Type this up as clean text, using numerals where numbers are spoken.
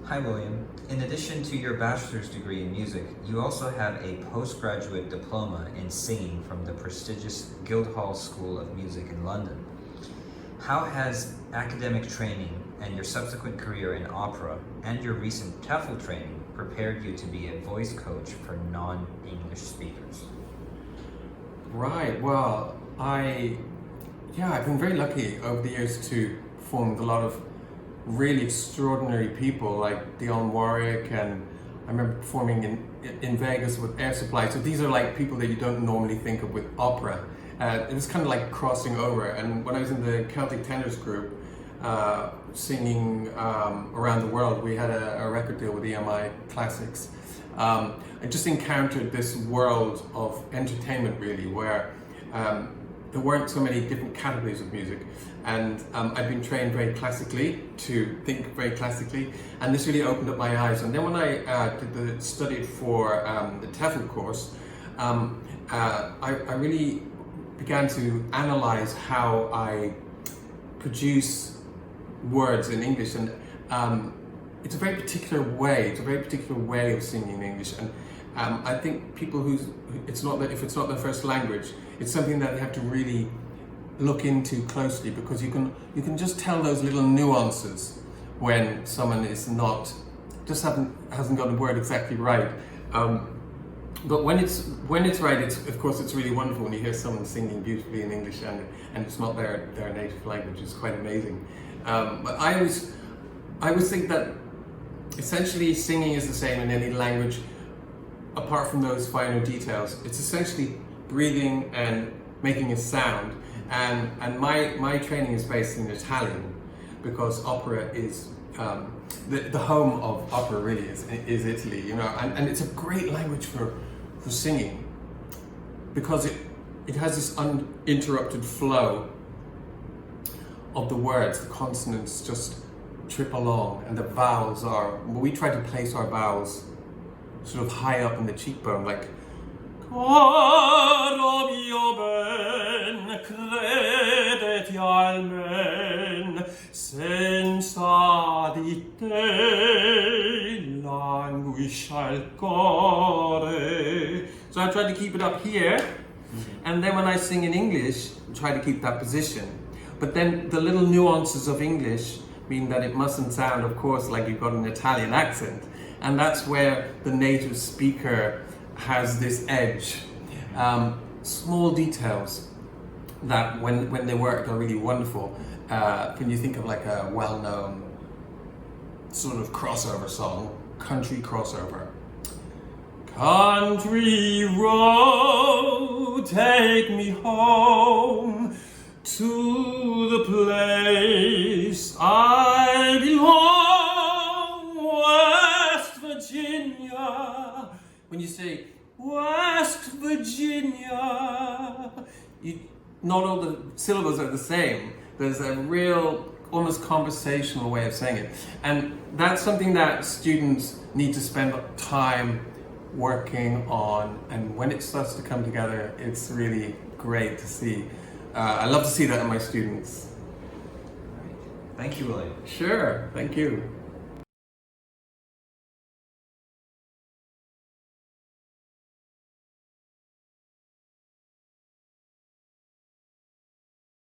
Hi, William. In addition to your bachelor's degree in music, you also have a postgraduate diploma in singing from the prestigious Guildhall School of Music in London. How has academic training and your subsequent career in opera and your recent TEFL training prepared you to be a voice coach for non-English speakers? Right, well, I've been very lucky over the years to perform with a lot of really extraordinary people like Dionne Warwick, and I remember performing in Vegas with Air Supply. So these are like people that you don't normally think of with opera. It was kind of like crossing over. And when I was in the Celtic Tenors group, singing around the world, we had a record deal with EMI Classics. I just encountered this world of entertainment really, where there weren't so many different categories of music, and I'd been trained very classically to think very classically, and this really opened up my eyes. And then when I studied for the TEFL course, I really began to analyze how I produce words in English, and it's a very particular way. It's a very particular way of singing in English, and I think people if it's not their first language, it's something that they have to really look into closely, because you can just tell those little nuances when someone hasn't got the word exactly right. But when it's right, it's really wonderful when you hear someone singing beautifully in English and it's not their native language. It's quite amazing. But I always think that essentially singing is the same in any language, apart from those finer details. It's essentially breathing and making a sound. And my training is based in Italian, because opera is the home of opera really is Italy, you know, and it's a great language for singing, because it has this uninterrupted flow of the words. The consonants just trip along, and the vowels we try to place our vowels sort of high up in the cheekbone, like caro mio ben, credeti al men, senza di te languisce il core. So I try to keep it up here, and then when I sing in English, I try to keep that position. But then the little nuances of English mean that it mustn't sound, of course, like you've got an Italian accent. And that's where the native speaker has this edge. Small details that when they work are really wonderful. Can you think of like a well-known sort of crossover song, country crossover? Country road, take me home to the place I belong, West Virginia. When you say West Virginia, not all the syllables are the same. There's a real, almost conversational way of saying it. And that's something that students need to spend time working on. And when it starts to come together, it's really great to see. I love to see that in my students. Thank you, William. Sure, thank you.